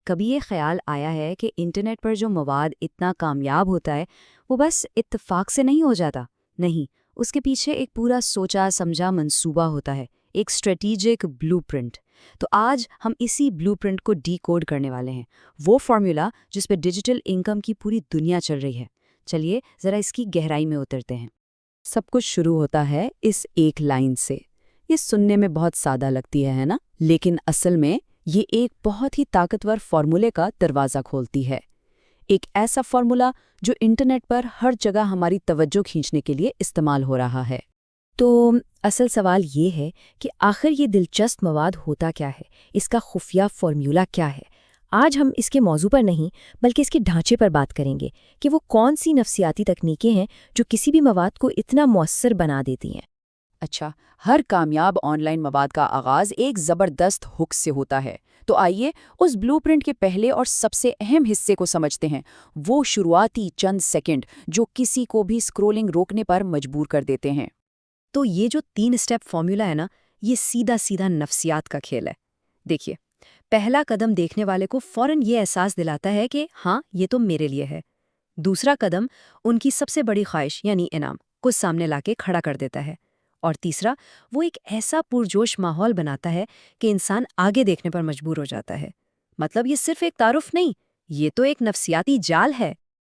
کبھی یہ خیال آیا ہے کہ انٹرنیٹ پر جو مواد اتنا کامیاب ہوتا ہے وہ بس اتفاق سے نہیں ہو جاتا؟ نہیں، اس کے پیچھے ایک پورا سوچا سمجھا منصوبہ ہوتا ہے، ایک اسٹریٹیجک بلو پرنٹ۔ تو آج ہم اسی بلو پرنٹ کو ڈی کوڈ کرنے والے ہیں، وہ فارمولا جس پہ ڈیجیٹل انکم کی پوری دنیا چل رہی ہے۔ چلیے ذرا اس کی گہرائی میں اترتے ہیں۔ سب کچھ شروع ہوتا ہے اس ایک لائن سے۔ یہ سننے میں بہت سادہ لگتی ہے نا؟ لیکن اصل میں یہ ایک بہت ہی طاقتور فارمولے کا دروازہ کھولتی ہے، ایک ایسا فارمولا جو انٹرنیٹ پر ہر جگہ ہماری توجہ کھینچنے کے لیے استعمال ہو رہا ہے۔ تو اصل سوال یہ ہے کہ آخر یہ دلچسپ مواد ہوتا کیا ہے، اس کا خفیہ فارمولا کیا ہے؟ آج ہم اس کے موضوع پر نہیں بلکہ اس کے ڈھانچے پر بات کریں گے کہ وہ کون سی نفسیاتی تکنیکیں ہیں جو کسی بھی مواد کو اتنا مؤثر بنا دیتی ہیں۔ اچھا، ہر کامیاب آن لائن مواد کا آغاز ایک زبردست ہک سے ہوتا ہے، تو آئیے اس بلو پرنٹ کے پہلے اور سب سے اہم حصے کو سمجھتے ہیں، وہ شروعاتی چند سیکنڈ جو کسی کو بھی اسکرولنگ روکنے پر مجبور کر دیتے ہیں۔ تو یہ جو 3 اسٹیپ فارمولا ہے نا، یہ سیدھا نفسیات کا کھیل ہے۔ دیکھیے، پہلا قدم دیکھنے والے کو فوراً یہ احساس دلاتا ہے کہ ہاں یہ تو میرے لیے ہے۔ دوسرا قدم ان کی سب سے بڑی خواہش یعنی انعام کو سامنے لا کے کھڑا کر دیتا ہے، اور تیسرا وہ ایک ایسا پرجوش ماحول بناتا ہے کہ انسان آگے دیکھنے پر مجبور ہو جاتا ہے۔ مطلب یہ صرف ایک تعارف نہیں، یہ تو ایک نفسیاتی جال ہے۔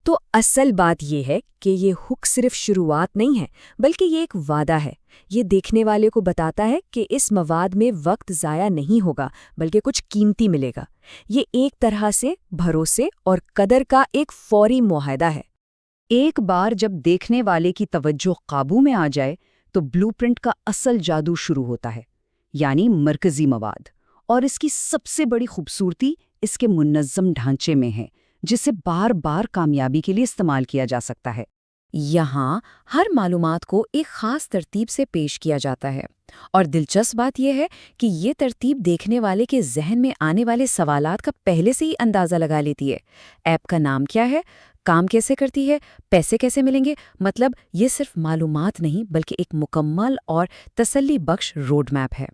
تو اصل بات یہ ہے کہ یہ ہک صرف شروعات نہیں ہے بلکہ یہ ایک وعدہ ہے۔ یہ دیکھنے والے کو بتاتا ہے کہ اس مواد میں وقت ضائع نہیں ہوگا بلکہ کچھ قیمتی ملے گا۔ یہ ایک طرح سے بھروسے اور قدر کا ایک فوری معاہدہ ہے۔ ایک بار جب دیکھنے والے کی توجہ قابو میں آ جائے تو بلو پرنٹ کا اصل جادو شروع ہوتا ہے، یعنی مرکزی مواد۔ اور اس کی سب سے بڑی خوبصورتی اس کے منظم ڈھانچے میں ہے، جسے بار بار کامیابی کے لیے استعمال کیا جا سکتا ہے۔ یہاں ہر معلومات کو ایک خاص ترتیب سے پیش کیا جاتا ہے، اور دلچسپ بات یہ ہے کہ یہ ترتیب دیکھنے والے کے ذہن میں آنے والے سوالات کا پہلے سے ہی اندازہ لگا لیتی ہے۔ ایپ کا نام کیا ہے، کام کیسے کرتی ہے، پیسے کیسے ملیں گے؟ مطلب یہ صرف معلومات نہیں بلکہ ایک مکمل اور تسلی بخش روڈ میپ ہے۔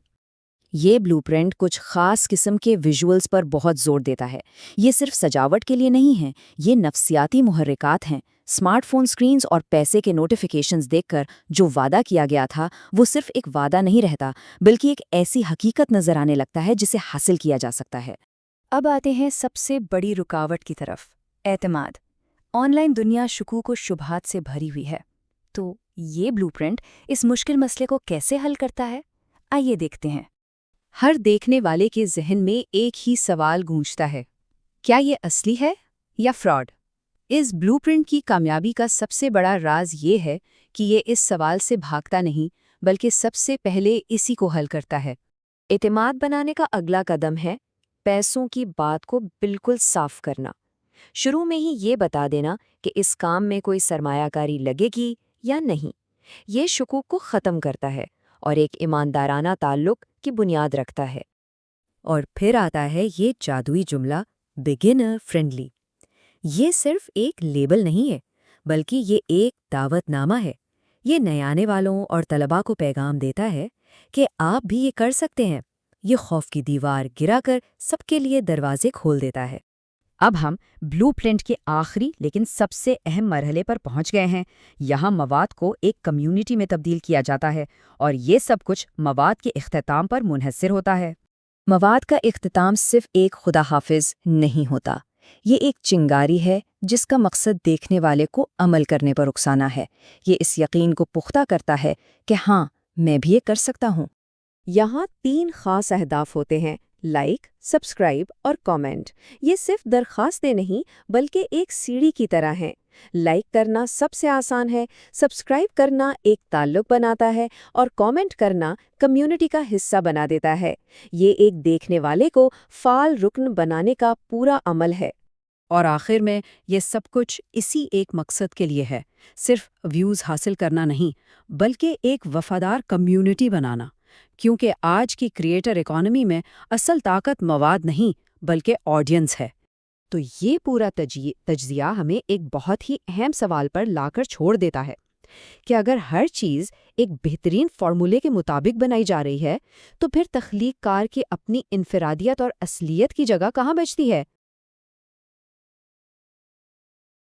یہ بلو پرنٹ کچھ خاص قسم کے ویژولز پر بہت زور دیتا ہے۔ یہ صرف سجاوٹ کے لیے نہیں ہے، یہ نفسیاتی محرکات ہیں۔ اسمارٹ فون سکرینز اور پیسے کے نوٹیفیکیشنز دیکھ کر جو وعدہ کیا گیا تھا وہ صرف ایک وعدہ نہیں رہتا بلکہ ایک ایسی حقیقت نظر آنے لگتا ہے جسے حاصل کیا جا سکتا ہے۔ اب آتے ہیں سب سے بڑی رکاوٹ کی طرف، اعتماد۔ آن لائن دنیا شکوک و شبہات سے بھری ہوئی ہے، تو یہ بلو پرنٹ اس مشکل مسئلے کو کیسے حل کرتا ہے؟ آئیے دیکھتے ہیں۔ ہر دیکھنے والے کے ذہن میں ایک ہی سوال گونجتا ہے، کیا یہ اصلی ہے یا فراڈ؟ اس بلو پرنٹ کی کامیابی کا سب سے بڑا راز یہ ہے کہ یہ اس سوال سے بھاگتا نہیں بلکہ سب سے پہلے اسی کو حل کرتا ہے۔ اعتماد بنانے کا اگلا قدم ہے پیسوں کی بات کو بالکل صاف کرنا۔ شروع میں ہی یہ بتا دینا کہ اس کام میں کوئی سرمایہ کاری لگے گی یا نہیں۔ یہ شکوک کو ختم کرتا ہے اور ایک ایماندارانہ تعلق کی بنیاد رکھتا ہے۔ اور پھر آتا ہے یہ جادوئی جملہ بگنر فرینڈلی۔ یہ صرف ایک لیبل نہیں ہے بلکہ یہ ایک دعوت نامہ ہے۔ یہ نئے آنے والوں اور طلباء کو پیغام دیتا ہے کہ آپ بھی یہ کر سکتے ہیں۔ یہ خوف کی دیوار گرا کر سب کے لیے دروازے کھول دیتا ہے۔ اب ہم بلو پرنٹ کے آخری لیکن سب سے اہم مرحلے پر پہنچ گئے ہیں۔ یہاں مواد کو ایک کمیونٹی میں تبدیل کیا جاتا ہے، اور یہ سب کچھ مواد کے اختتام پر منحصر ہوتا ہے۔ مواد کا اختتام صرف ایک خدا حافظ نہیں ہوتا، یہ ایک چنگاری ہے جس کا مقصد دیکھنے والے کو عمل کرنے پر اکسانا ہے۔ یہ اس یقین کو پختہ کرتا ہے کہ ہاں، میں بھی یہ کر سکتا ہوں۔ یہاں 3 خاص اہداف ہوتے ہیں: لائک، سبسکرائب اور کامنٹ۔ یہ صرف درخواستیں نہیں بلکہ ایک سیڑھی کی طرح ہیں۔ لائک کرنا سب سے آسان ہے، سبسکرائب کرنا ایک تعلق بناتا ہے، اور کامنٹ کرنا کمیونٹی کا حصہ بنا دیتا ہے۔ یہ ایک دیکھنے والے کو فعال رکن بنانے کا پورا عمل ہے۔ اور آخر میں یہ سب کچھ اسی ایک مقصد کے لیے ہے، صرف ویوز حاصل کرنا نہیں بلکہ ایک وفادار کمیونٹی بنانا، کیونکہ آج کی کریٹر اکانومی میں اصل طاقت مواد نہیں بلکہ آڈینس ہے۔ تو یہ پورا تجزیہ ہمیں ایک بہت ہی اہم سوال پر لا کر چھوڑ دیتا ہے کہ اگر ہر چیز ایک بہترین فارمولے کے مطابق بنائی جا رہی ہے تو پھر تخلیق کار کی اپنی انفرادیت اور اصلیت کی جگہ کہاں بچتی ہے؟